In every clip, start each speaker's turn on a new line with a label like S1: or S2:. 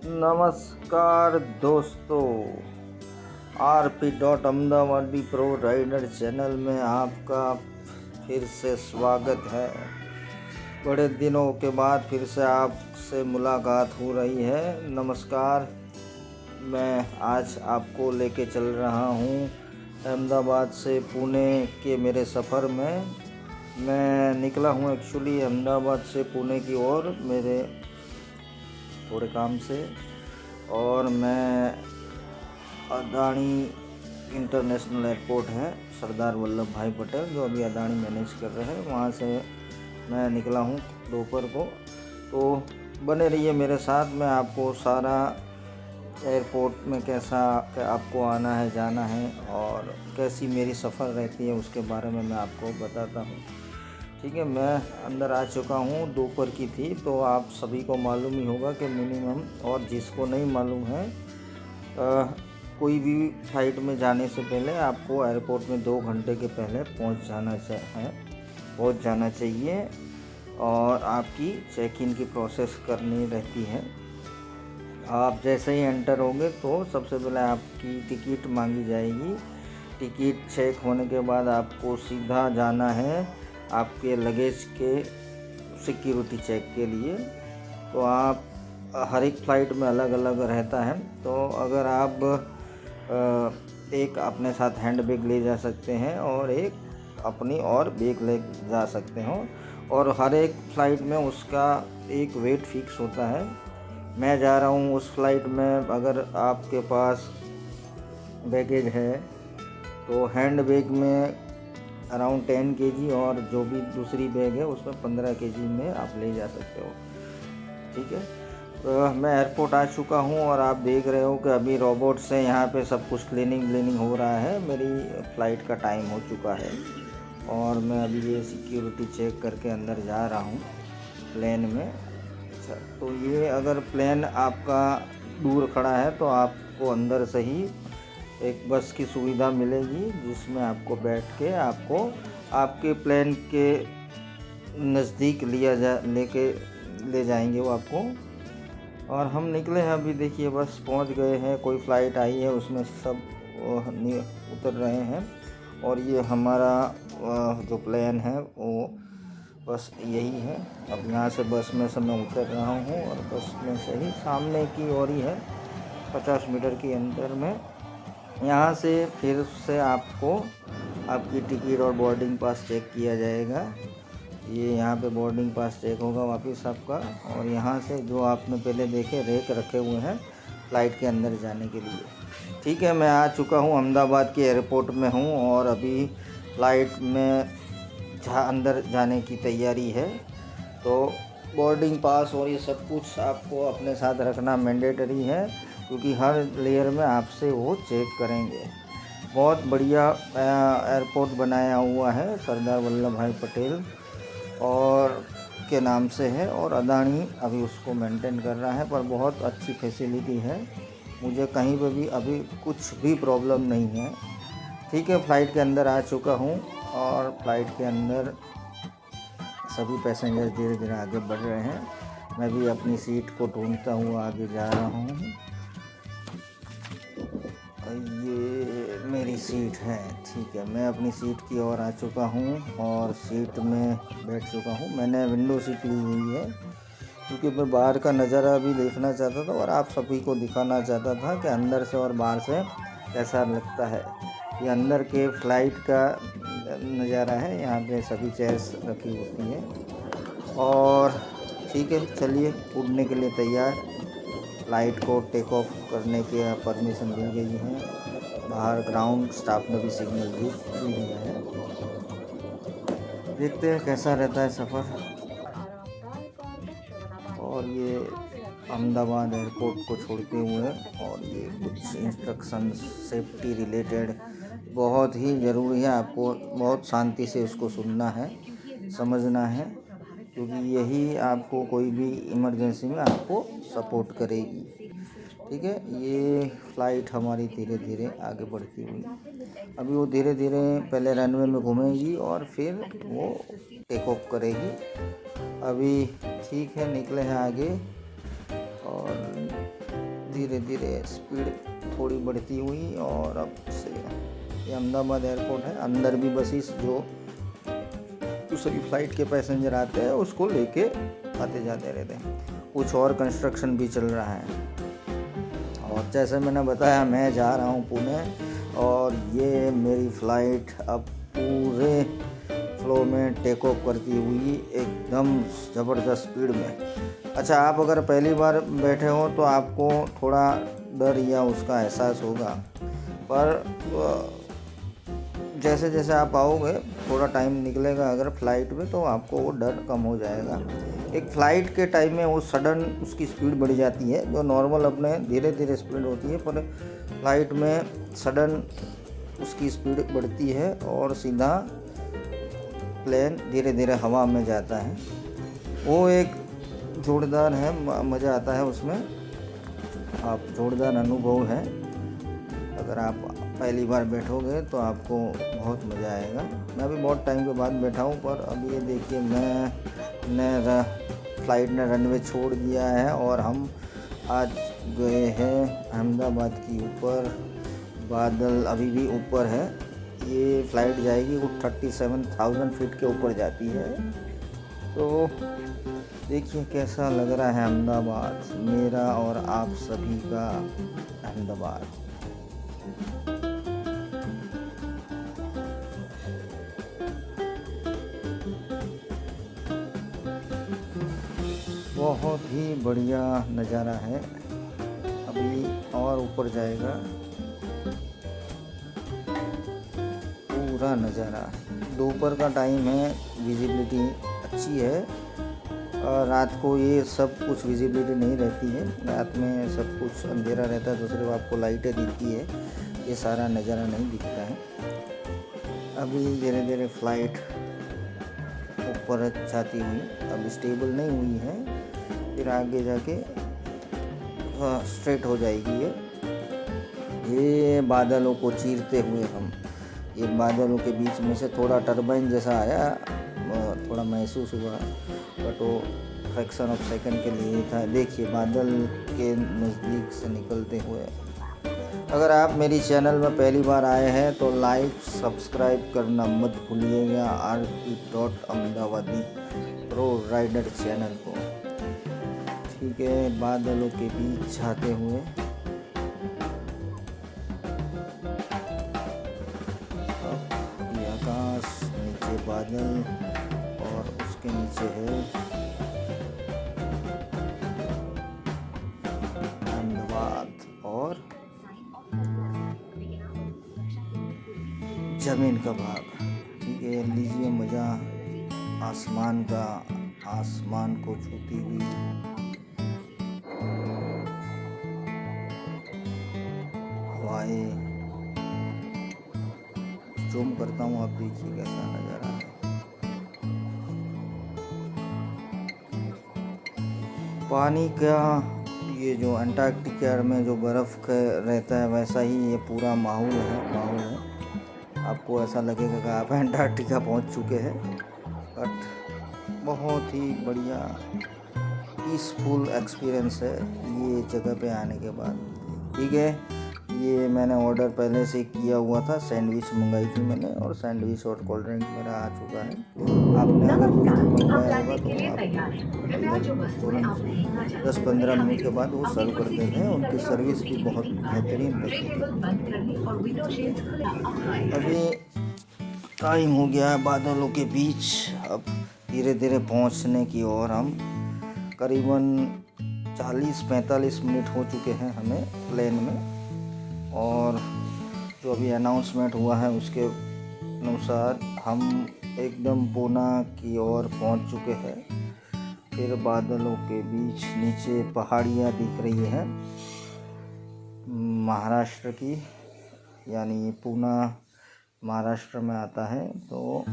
S1: नमस्कार दोस्तों, RP dot Ahmedabadi pro rider channel में आपका फिर से स्वागत है। बड़े दिनों के बाद फिर से आपसे मुलाकात हो रही है। नमस्कार, मैं आज आपको लेके चल रहा हूँ अहमदाबाद से पुणे के मेरे सफ़र में। मैं निकला हूँ एक्चुअली अहमदाबाद से पुणे की ओर मेरे थोड़े काम से, और मैं अदानी इंटरनेशनल एयरपोर्ट है सरदार वल्लभ भाई पटेल, जो अभी अदानी मैनेज कर रहे हैं, वहाँ से मैं निकला हूँ दोपहर को। तो बने रहिए मेरे साथ। मैं आपको सारा एयरपोर्ट में कैसा आपको आना है, जाना है और कैसी मेरी सफ़र रहती है उसके बारे में मैं आपको बताता हूँ। ठीक है, मैं अंदर आ चुका हूँ, दोपहर की थी, तो आप सभी को मालूम ही होगा कि मिनिमम, और जिसको नहीं मालूम है, कोई भी फ्लाइट में जाने से पहले आपको एयरपोर्ट में 2 घंटे के पहले पहुँच जाना चाहिए और आपकी चेक इन की प्रोसेस करनी रहती है। आप जैसे ही एंटर होंगे तो सबसे पहले आपकी टिकट मांगी जाएगी। टिकट चेक होने के बाद आपको सीधा जाना है आपके लगेज के सिक्योरिटी चेक के लिए। तो आप हर एक फ़्लाइट में अलग अलग रहता है, तो अगर आप एक अपने साथ हैंड बैग ले जा सकते हैं और एक अपनी और बैग ले जा सकते हो, और हर एक फ़्लाइट में उसका एक वेट फिक्स होता है। मैं जा रहा हूँ उस फ्लाइट में, अगर आपके पास बैगेज है तो हैंड बैग में अराउंड 10 kg, और जो भी दूसरी बैग है उसमें 15 kg में आप ले जा सकते हो। ठीक है, तो मैं एयरपोर्ट आ चुका हूँ और आप देख रहे हो कि अभी रोबोट से यहाँ पे सब कुछ क्लीनिंग हो रहा है। मेरी फ़्लाइट का टाइम हो चुका है और मैं अभी ये सिक्योरिटी चेक करके अंदर जा रहा हूँ प्लेन में। अच्छा, तो ये अगर प्लेन आपका दूर खड़ा है तो आपको अंदर से ही एक बस की सुविधा मिलेगी, जिसमें आपको बैठ के आपको आपके प्लेन के नज़दीक ले जाएंगे वो आपको। और हम निकले हैं अभी, देखिए बस पहुंच गए हैं। कोई फ़्लाइट आई है उसमें सब उतर रहे हैं, और ये हमारा जो प्लेन है वो बस यही है। अब यहाँ से बस में से मैं उतर रहा हूँ और बस में से ही सामने की ओर ही है, 50 मीटर के अंदर में। यहाँ से फिर से आपको आपकी टिकट और बोर्डिंग पास चेक किया जाएगा। ये यहाँ पे बोर्डिंग पास चेक होगा वापस आपका, और यहाँ से जो आपने पहले देखे रैक रखे हुए हैं फ़्लाइट के अंदर जाने के लिए। ठीक है, मैं आ चुका हूँ अहमदाबाद के एयरपोर्ट में हूँ, और अभी फ़्लाइट में अंदर जाने की तैयारी है। तो बोर्डिंग पास और ये सब कुछ आपको अपने साथ रखना मैंडेटरी है, क्योंकि हर लेयर में आपसे वो चेक करेंगे। बहुत बढ़िया एयरपोर्ट बनाया हुआ है, सरदार वल्लभ भाई पटेल और के नाम से है, और अदानी अभी उसको मेंटेन कर रहा है, पर बहुत अच्छी फैसिलिटी है। मुझे कहीं पे भी अभी कुछ भी प्रॉब्लम नहीं है। ठीक है, फ़्लाइट के अंदर आ चुका हूँ, और फ़्लाइट के अंदर सभी पैसेंजर धीरे धीरे आगे बढ़ रहे हैं। मैं भी अपनी सीट को ढूंढता हुआ आगे जा रहा हूँ। ये मेरी सीट है। ठीक है, मैं अपनी सीट की ओर आ चुका हूँ और सीट में बैठ चुका हूँ। मैंने विंडो सीट ली हुई है, क्योंकि मैं बाहर का नज़ारा भी देखना चाहता था और आप सभी को दिखाना चाहता था कि अंदर से और बाहर से कैसा लगता है। ये अंदर के फ़्लाइट का नज़ारा है। यहाँ पे सभी चेयर्स रखी होती हैं, और ठीक है, चलिए उड़ने के लिए तैयार। फ़्लाइट को टेक ऑफ करने की परमिशन दी गई है। बाहर ग्राउंड स्टाफ ने भी सिग्नल दे दिया है। देखते हैं कैसा रहता है सफ़र। और ये अहमदाबाद एयरपोर्ट को छोड़ते हुए, और ये कुछ इंस्ट्रक्शन सेफ्टी रिलेटेड बहुत ही ज़रूरी है। आपको बहुत शांति से उसको सुनना है, समझना है, क्योंकि यही आपको कोई भी इमरजेंसी में आपको सपोर्ट करेगी। ठीक है, ये फ़्लाइट हमारी धीरे धीरे आगे बढ़ती हुई, अभी वो धीरे धीरे पहले रनवे में घूमेगी और फिर वो टेक ऑफ करेगी। अभी ठीक है, निकले हैं आगे, और धीरे धीरे स्पीड थोड़ी बढ़ती हुई और अब से ये अहमदाबाद एयरपोर्ट है। अंदर भी बसेस जो दूसरी फ़्लाइट के पैसेंजर आते हैं उसको लेके आते जाते रहते हैं। कुछ और कंस्ट्रक्शन भी चल रहा है। और जैसे मैंने बताया, मैं जा रहा हूँ पुणे और ये मेरी फ़्लाइट अब पूरे फ्लो में टेक ऑफ करती हुई एकदम ज़बरदस्त स्पीड में। अच्छा, आप अगर पहली बार बैठे हो तो आपको थोड़ा डर या उसका एहसास होगा, पर जैसे जैसे आप आओगे, थोड़ा टाइम निकलेगा अगर फ़्लाइट में, तो आपको वो डर कम हो जाएगा। एक फ़्लाइट के टाइम में वो सडन उसकी स्पीड बढ़ जाती है, जो नॉर्मल अपने धीरे धीरे स्पीड होती है, पर फ़्लाइट में सडन उसकी स्पीड बढ़ती है और सीधा प्लेन धीरे धीरे हवा में जाता है। वो एक जोरदार है, मज़ा आता है उसमें। आप जोरदार अनुभव है। अगर आप पहली बार बैठोगे तो आपको बहुत मज़ा आएगा। मैं भी बहुत टाइम के बाद बैठा हूँ, पर अब ये देखिए, फ़्लाइट ने रनवे छोड़ दिया है और हम आज गए हैं अहमदाबाद की ऊपर। बादल अभी भी ऊपर है। ये फ़्लाइट जाएगी, वो 37,000 फीट के ऊपर जाती है। तो देखिए कैसा लग रहा है अहमदाबाद, मेरा और आप सभी का अहमदाबाद। बहुत ही बढ़िया नज़ारा है। अभी और ऊपर जाएगा पूरा नज़ारा। दोपहर का टाइम है, विजिबिलिटी अच्छी है। रात को ये सब कुछ विजिबिलिटी नहीं रहती है। रात में सब कुछ अंधेरा रहता है, तो सिर्फ आपको लाइटें दिखती है, ये सारा नज़ारा नहीं दिखता है। अभी धीरे धीरे फ़्लाइट ऊपर जाती हुई, अब स्टेबल नहीं हुई है, फिर आगे जाके स्ट्रेट हो जाएगी। ये बादलों को चीरते हुए हम, ये बादलों के बीच में से थोड़ा टरबाइन जैसा आया, थोड़ा महसूस हुआ, बट वो फ्रैक्शन ऑफ सेकंड के लिए था। देखिए बादल के नज़दीक से निकलते हुए। अगर आप मेरी चैनल में पहली बार आए हैं तो लाइक सब्सक्राइब करना मत भूलिएगा, rp.ahmedabadi प्रो राइडर चैनल को। ठीक है, बादलों के बीच जाते हुए ये आकाश, नीचे बादल और उसके नीचे है अहमदाबाद और ज़मीन का भाग। ठीक है, लीजिए मज़ा आसमान का, आसमान को छूती हुई हवाएं। जूम करता हूँ, आप देखिए कैसा नज़ारा है। पानी का ये जो अंटार्कटिका में जो बर्फ़ का रहता है, वैसा ही ये पूरा माहौल है। आपको ऐसा लगेगा कि आप अंटार्कटिका पहुंच चुके हैं, बट बहुत ही बढ़िया पीसफुल एक्सपीरियंस है ये जगह पे आने के बाद। ठीक है, ये मैंने ऑर्डर पहले से किया हुआ था, सैंडविच मंगाई थी मैंने, और सैंडविच और कोल्ड ड्रिंक मेरा आ चुका है। आपने अगर मंगाया होगा तो आप तुरंत 10-15 मिनट के बाद वो सर्व कर देते हैं। उनकी सर्विस भी बहुत बेहतरीन रहती है। अभी टाइम हो गया है बादलों के बीच, अब धीरे धीरे पहुंचने की ओर। हम करीबन 40-45 मिनट हो चुके हैं हमें प्लेन में, और जो अभी अनाउंसमेंट हुआ है उसके अनुसार हम एकदम पूना की ओर पहुंच चुके हैं। फिर बादलों के बीच नीचे पहाड़ियाँ दिख रही हैं महाराष्ट्र की, यानी पूना महाराष्ट्र में आता है। तो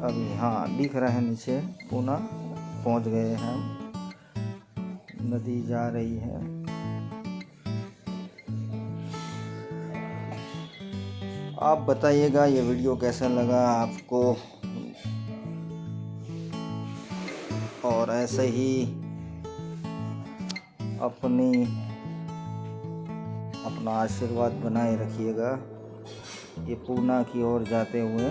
S1: अभी हाँ दिख रहा है नीचे पूना, पहुंच गए हैं। नदी जा रही है। आप बताइएगा ये वीडियो कैसा लगा आपको, और ऐसे ही अपना आशीर्वाद बनाए रखिएगा। ये पूना की ओर जाते हुए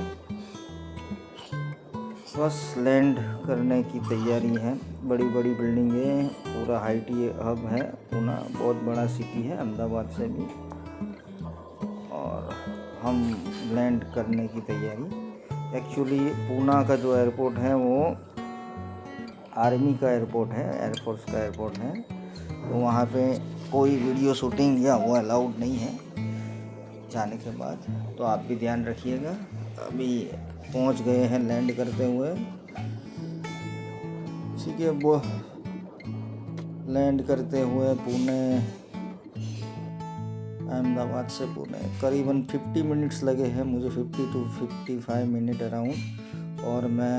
S1: बस लैंड करने की तैयारी है। बड़ी बड़ी बिल्डिंगें, पूरा हाईटी हब है पूना, बहुत बड़ा सिटी है अहमदाबाद से भी, और हम लैंड करने की तैयारी। एक्चुअली पूना का जो एयरपोर्ट है वो आर्मी का एयरपोर्ट है, एयरफोर्स का एयरपोर्ट है, तो वहाँ पे कोई वीडियो शूटिंग या वो अलाउड नहीं है जाने के बाद, तो आप भी ध्यान रखिएगा। अभी पहुँच गए हैं लैंड करते हुए। ठीक है, वो लैंड करते हुए पुणे, अहमदाबाद से पुणे करीबन 50 मिनट्स लगे हैं मुझे, 50 to 55 मिनट अराउंड। और मैं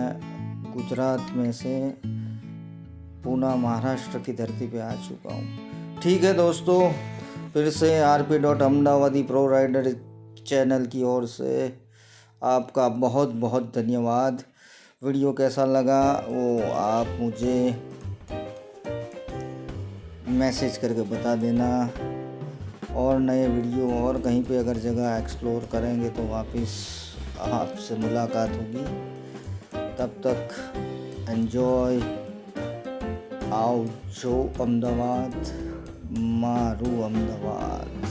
S1: गुजरात में से पूना महाराष्ट्र की धरती पे आ चुका हूँ। ठीक है दोस्तों, फिर से rp.अहमदाबादी प्रो राइडर चैनल की ओर से आपका बहुत बहुत धन्यवाद। वीडियो कैसा लगा वो आप मुझे मैसेज करके बता देना, और नए वीडियो और कहीं पे अगर जगह एक्सप्लोर करेंगे तो वापस आपसे मुलाकात होगी। तब तक एन्जॉय। आओ जो अहमदाबाद, मारू अहमदाबाद।